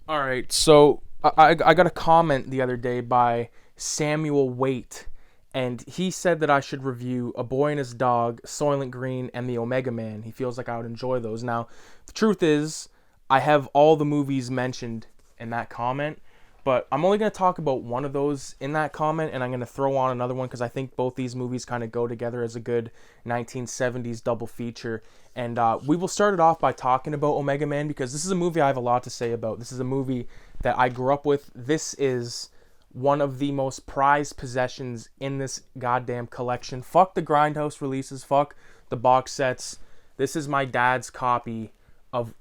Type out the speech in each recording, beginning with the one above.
All right, so I got a comment the other day by Samuel Waite, and he said that I should review A Boy and His Dog, Soylent Green, and The Omega Man. He feels like I would enjoy those. Now, the truth is, I have all the movies mentioned in that comment, but I'm only going to talk about one of those in that comment, and I'm going to throw on another one because I think both these movies kind of go together as a good 1970s double feature. And we will start it off by talking about Omega Man because this is a movie I have a lot to say about. This is a movie that I grew up with. This is one of the most prized possessions in this goddamn collection. Fuck the grindhouse releases. Fuck the box sets. This is my dad's copy of.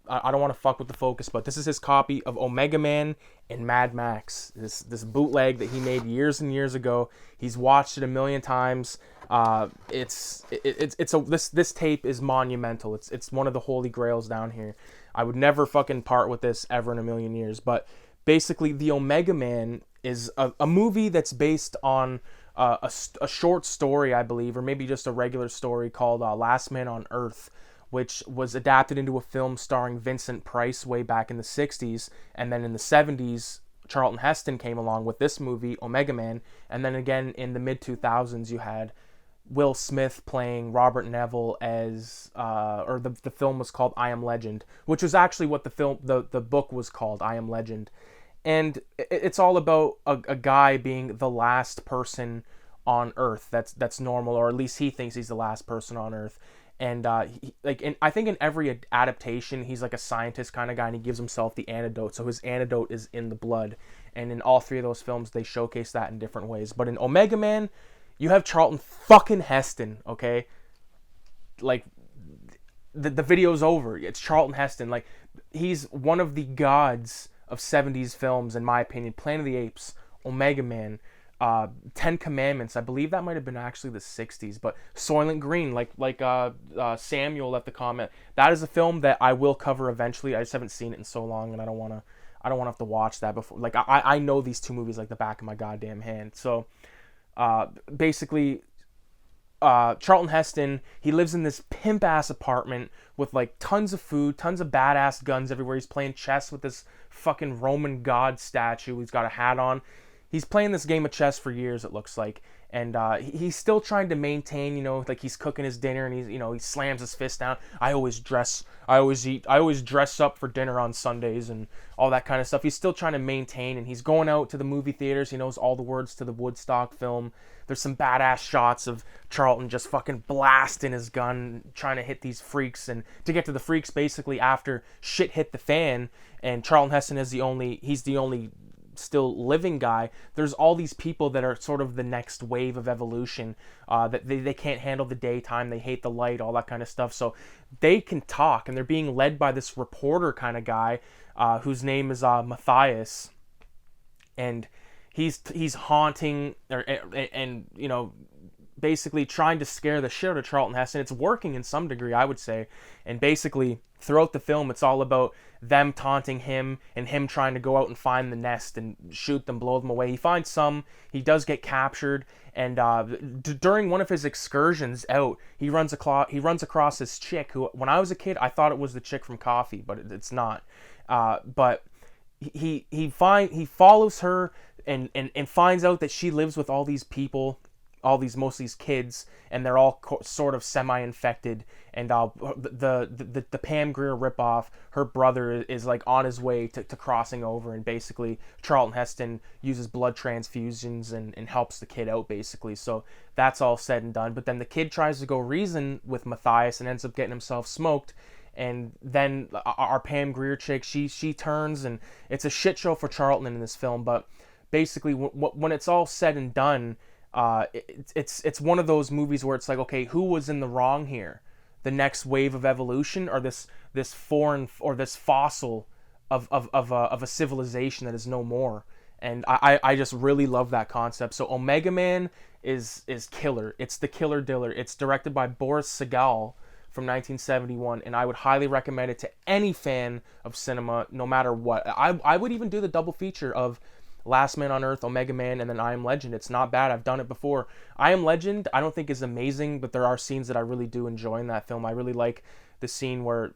I don't want to fuck with the focus, but this is his copy of Omega Man and Mad Max. This bootleg that he made years and years ago. He's watched it a million times. This tape is monumental. It's one of the holy grails down here. I would never fucking part with this ever in a million years. But basically, the Omega Man is a movie that's based on a short story, I believe, or maybe just a regular story called Last Man on Earth, which was adapted into a film starring Vincent Price way back in the 60s. And then in the 70s, Charlton Heston came along with this movie, Omega Man. And then again in the mid-2000s, you had Will Smith playing Robert Neville as, or the film was called I Am Legend, which was actually what the book was called, I Am Legend. And it's all about a guy being the last person on Earth that's normal, or at least he thinks he's the last person on Earth. And I think in every adaptation, he's like a scientist kind of guy, and he gives himself the antidote. So his antidote is in the blood. And in all three of those films, they showcase that in different ways. But in Omega Man, you have Charlton fucking Heston, okay? Like, the video's over. It's Charlton Heston. Like, he's one of the gods of 70s films, in my opinion. Planet of the Apes, Omega Man, Ten Commandments. I believe that might have been actually the 60s, but Soylent Green, like Samuel left the comment. That is a film that I will cover eventually. I just haven't seen it in so long, and I don't want to have to watch that before. Like, I know these two movies like the back of my goddamn hand. So basically, Charlton Heston, he lives in this pimp ass apartment with like tons of food, tons of badass guns everywhere. He's playing chess with this fucking Roman god statue. He's got a hat on. He's playing this game of chess for years, it looks like, and he's still trying to maintain, like he's cooking his dinner, and he slams his fist down. I always dress up for dinner on Sundays and all that kind of stuff. He's still trying to maintain, and he's going out to the movie theaters. He knows all the words to the Woodstock film. There's some badass shots of Charlton just fucking blasting his gun, trying to hit these freaks, and to get to the freaks basically after shit hit the fan, and Charlton Heston is he's the only still living guy. There's all these people that are sort of the next wave of evolution, that they can't handle the daytime, they hate the light, all that kind of stuff. So they can talk, and they're being led by this reporter kind of guy, whose name is Matthias, and he's haunting and basically trying to scare the shit out of Charlton Heston. It's working in some degree, I would say. And basically, throughout the film, it's all about them taunting him and him trying to go out and find the nest and shoot them, blow them away. He finds some. He does get captured. And during one of his excursions out, he runs across this chick who, when I was a kid, I thought it was the chick from Coffy, but it's not. But he follows her and finds out that she lives with all these people, most of these kids, and they're all sort of semi-infected. And the Pam Grier ripoff, her brother is like on his way to crossing over, and basically Charlton Heston uses blood transfusions and helps the kid out basically. So that's all said and done. But then the kid tries to go reason with Matthias and ends up getting himself smoked. And then our Pam Grier chick, she turns, and it's a shit show for Charlton in this film. But basically, when it's all said and done, it's one of those movies where it's like, okay, who was in the wrong here? The next wave of evolution, or this foreign, or this fossil of a civilization that is no more? And I just really love that concept. So Omega Man is killer. It's the killer diller. It's directed by Boris Sagal from 1971, and I would highly recommend it to any fan of cinema, no matter what. I would even do the double feature of Last Man on Earth, Omega Man, and then I Am Legend. It's not bad. I've done it before. I Am Legend, I don't think is amazing, but there are scenes that I really do enjoy in that film. I really like the scene where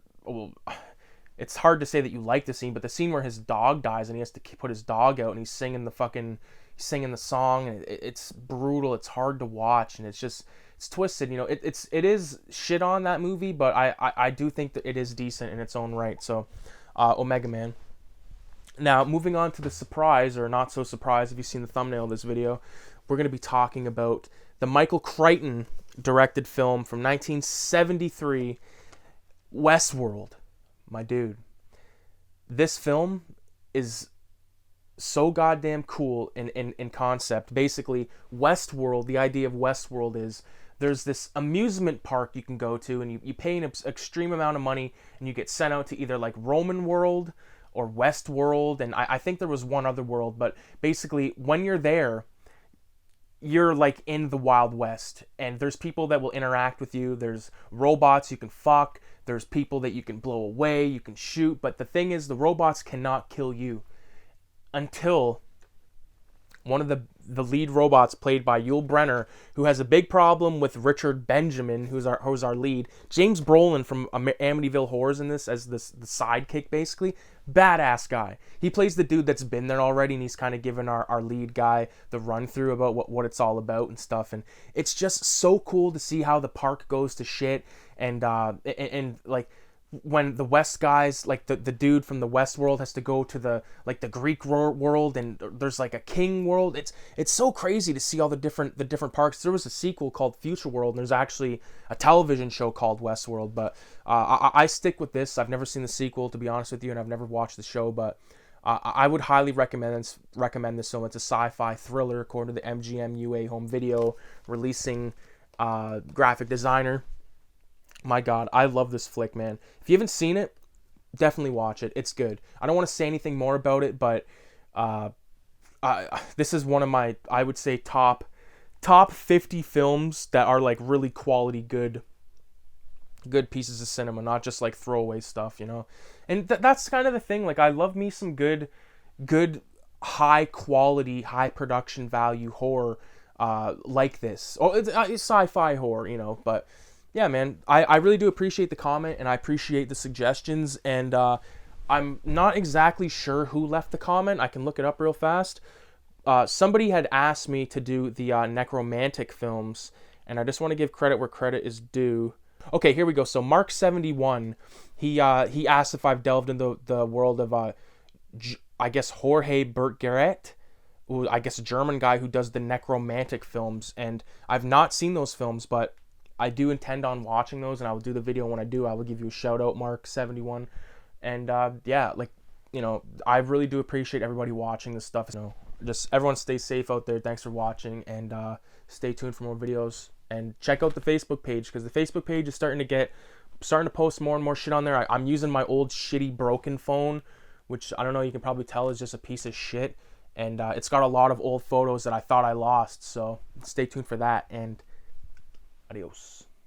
it's hard to say that you like the scene, but the scene where his dog dies and he has to put his dog out and he's singing the song, and it's brutal. It's hard to watch, and it's twisted. You know, it is shit on that movie, but I do think that it is decent in its own right. So, Omega Man. Now, moving on to the surprise, or not so surprise if you've seen the thumbnail of this video, we're going to be talking about the Michael Crichton directed film from 1973, Westworld. My dude. This film is so goddamn cool in concept. Basically, Westworld, the idea of Westworld is there's this amusement park you can go to, and you pay an extreme amount of money, and you get sent out to either like Roman World or Westworld, and I think there was one other world, but basically when you're there, you're like in the Wild West, and there's people that will interact with you. There's robots you can fuck. There's people that you can blow away, you can shoot, but the thing is, the robots cannot kill you until one of the lead robots, played by Yul Brynner, who has a big problem with Richard Benjamin, who's our lead. James Brolin from Amityville Horrors in this as the sidekick, basically. Badass guy. He plays the dude that's been there already, and he's kind of giving our lead guy the run through about what it's all about and stuff. And it's just so cool to see how the park goes to shit, and like when the West guys, like the dude from the West world has to go to the Greek world, and there's like a king world. It's so crazy to see all the different parks. There was a sequel called Future World, and there's actually a television show called Westworld, but I stick with this. I've never seen the sequel, to be honest with you, and I've never watched the show, but I would highly recommend this film. It's a sci-fi thriller, according to the MGM UA Home Video releasing graphic designer. My God, I love this flick, man. If you haven't seen it, definitely watch it. It's good. I don't want to say anything more about it, but this is one of my, I would say, top 50 films that are like really quality, good pieces of cinema, not just like throwaway stuff, you know. And that's kind of the thing. Like, I love me some good, high quality, high production value horror like this. Or it's sci-fi horror, you know, but. Yeah, man, I really do appreciate the comment, and I appreciate the suggestions, and I'm not exactly sure who left the comment. I can look it up real fast. Somebody had asked me to do the necromantic films, and I just want to give credit where credit is due. Okay, here we go. So Mark71, he asked if I've delved into the world of, I guess, Jorge Bertgeret, who I guess a German guy who does the necromantic films, and I've not seen those films, but I do intend on watching those, and I will do the video when I do. I will give you a shout out, Mark71. And yeah, like, you know, I really do appreciate everybody watching this stuff. You know, just everyone stay safe out there. Thanks for watching, and stay tuned for more videos. And check out the Facebook page, because the Facebook page is starting to post more and more shit on there. I'm using my old shitty broken phone, which I don't know, you can probably tell is just a piece of shit. And it's got a lot of old photos that I thought I lost. So stay tuned for that, and adios.